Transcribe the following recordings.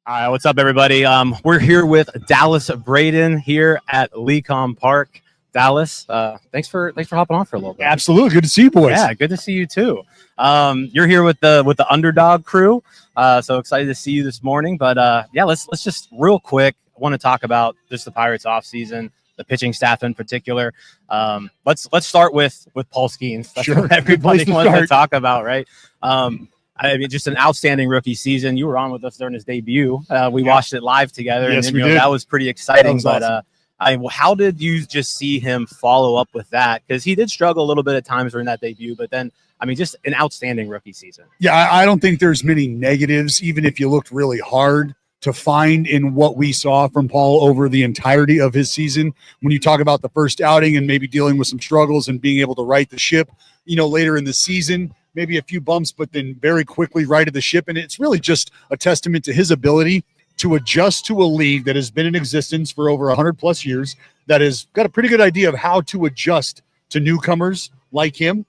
All right, what's up, everybody? We're here with Dallas Braden here at LECOM Park. Dallas, thanks for hopping on for a little bit. Absolutely, good to see you, boys. Yeah, good to see you too. You're here with the underdog crew, so excited to see you this morning. But yeah, let's just real quick. I want to talk about just the Pirates offseason, the pitching staff in particular. Let's start with Paul Skenes. That's sure. what everybody wants to talk about, right? I mean, just an outstanding rookie season. You were on with us during his debut. We watched it live together, yes, and we did. That was pretty exciting. Awesome. How did you just see him follow up with that? Because he did struggle a little bit at times during that debut, but then, I mean, just an outstanding rookie season. Yeah, I don't think there's many negatives, even if you looked really hard, to find in what we saw from Paul over the entirety of his season. When you talk about the first outing and maybe dealing with some struggles and being able to right the ship, later in the season, maybe a few bumps, but then very quickly righted the ship. And it's really just a testament to his ability to adjust to a league that has been in existence for over 100 plus years, that has got a pretty good idea of how to adjust to newcomers like him.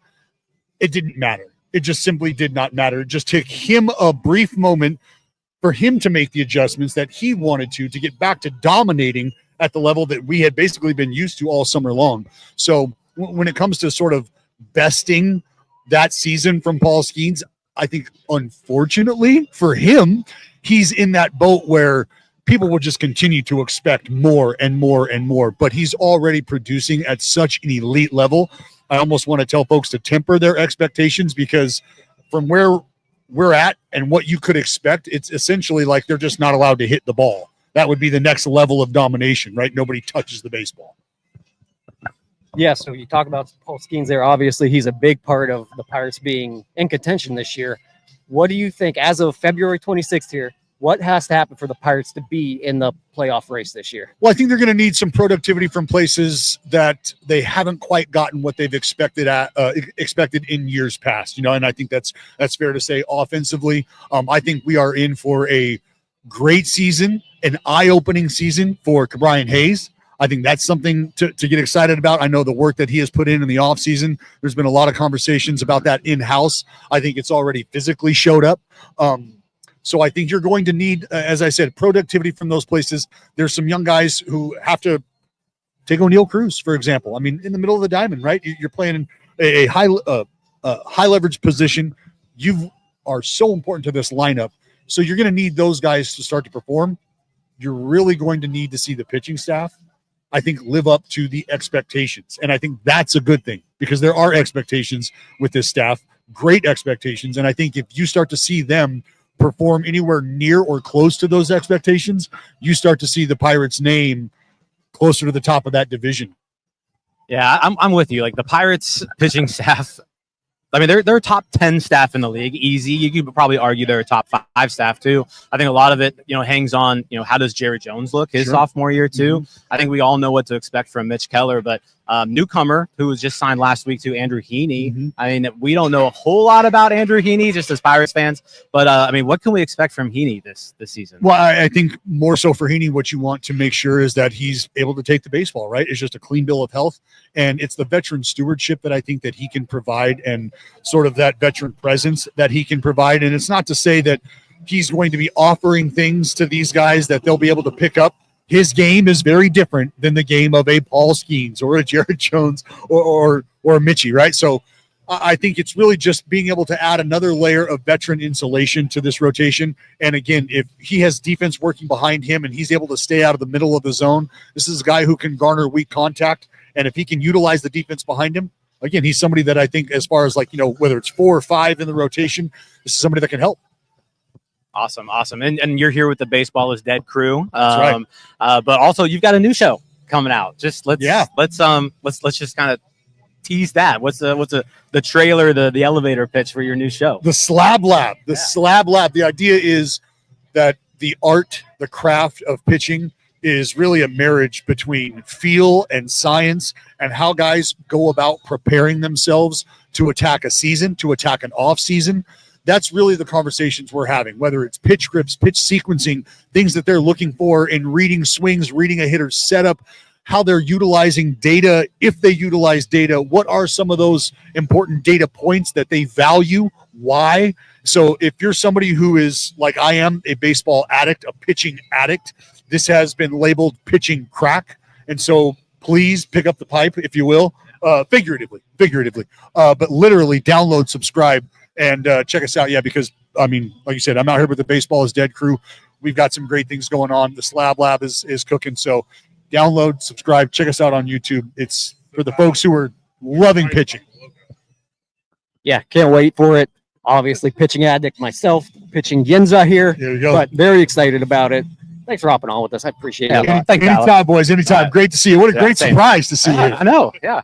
It didn't matter. It just simply did not matter. It just took him a brief moment for him to make the adjustments that he wanted to get back to dominating at the level that we had basically been used to all summer long. So when it comes to sort of besting that season from Paul Skenes, I think unfortunately for him, he's in that boat where people will just continue to expect more and more and more, but he's already producing at such an elite level. I almost want to tell folks to temper their expectations, because from where we're at and what you could expect, it's essentially like they're just not allowed to hit the ball. That would be the next level of domination, right? Nobody touches the baseball. Yeah, so you talk about Paul Skenes there. Obviously, he's a big part of the Pirates being in contention this year. What do you think, as of February 26th here, what has to happen for the Pirates to be in the playoff race this year? Well, I think they're going to need some productivity from places that they haven't quite gotten what they've expected in years past. And I think that's fair to say. Offensively, I think we are in for a great season, an eye-opening season for Brian Hayes. I think that's something to get excited about. I know the work that he has put in the offseason. There's been a lot of conversations about that in-house. I think it's already physically showed up. So I think you're going to need, as I said, productivity from those places. There's some young guys who have to take O'Neal Cruz, for example. I mean, in the middle of the diamond, right? You're playing a high leverage position. You are so important to this lineup. So you're going to need those guys to start to perform. You're really going to need to see the pitching staff, I think, live up to the expectations. And I think that's a good thing, because there are expectations with this staff, great expectations. And I think if you start to see them perform anywhere near or close to those expectations, you start to see the Pirates' name closer to the top of that division. Yeah, I'm with you. Like, the Pirates pitching staff, I mean, they're top 10 staff in the league, easy. You could probably argue they're a top 5 staff too. I think a lot of it, hangs on, how does Jerry Jones look his sophomore year too? Mm-hmm. I think we all know what to expect from Mitch Keller, but newcomer who was just signed last week to Andrew Heaney. Mm-hmm. I mean, we don't know a whole lot about Andrew Heaney just as Pirates fans, but I mean, what can we expect from Heaney this season? Well, I think more so for Heaney, what you want to make sure is that he's able to take the baseball, right? It's just a clean bill of health, and it's the veteran stewardship that I think that he can provide, and sort of that veteran presence that he can provide. And it's not to say that he's going to be offering things to these guys that they'll be able to pick up. His game is very different than the game of a Paul Skenes or a Jared Jones or a Mitchie, right? So I think it's really just being able to add another layer of veteran insulation to this rotation. And again, if he has defense working behind him and he's able to stay out of the middle of the zone, this is a guy who can garner weak contact. And if he can utilize the defense behind him, again, he's somebody that I think, as far as whether it's 4 or 5 in the rotation, this is somebody that can help. Awesome. And you're here with the Baseball is Dead crew. That's right. But also you've got a new show coming out. Just let's just kind of tease that. What's the trailer, the elevator pitch for your new show? The Slab Lab. Slab Lab. The idea is that the art, the craft of pitching is really a marriage between feel and science, and how guys go about preparing themselves to attack a season, to attack an off season. That's really the conversations we're having, whether it's pitch grips, pitch sequencing, things that they're looking for in reading swings, reading a hitter's setup, how they're utilizing data, if they utilize data, what are some of those important data points that they value, why. So if you're somebody who is like I am, a baseball addict, a pitching addict, this has been labeled pitching crack. And so please pick up the pipe, if you will, figuratively, but literally download, subscribe, and check us out. Yeah, because I mean, like you said, I'm out here with the Baseball is Dead crew. We've got some great things going on. The Slab Lab is cooking. So download, subscribe, check us out on YouTube. It's for the folks who are loving pitching. Yeah, can't wait for it. Obviously, pitching addict myself, pitching Ginza here, There you go. but very excited about it. Thanks for hopping on with us. I appreciate it. Yeah, thanks, Alex. Anytime, boys. Anytime. Great to see you. What a great same. surprise to see you. I know. Yeah.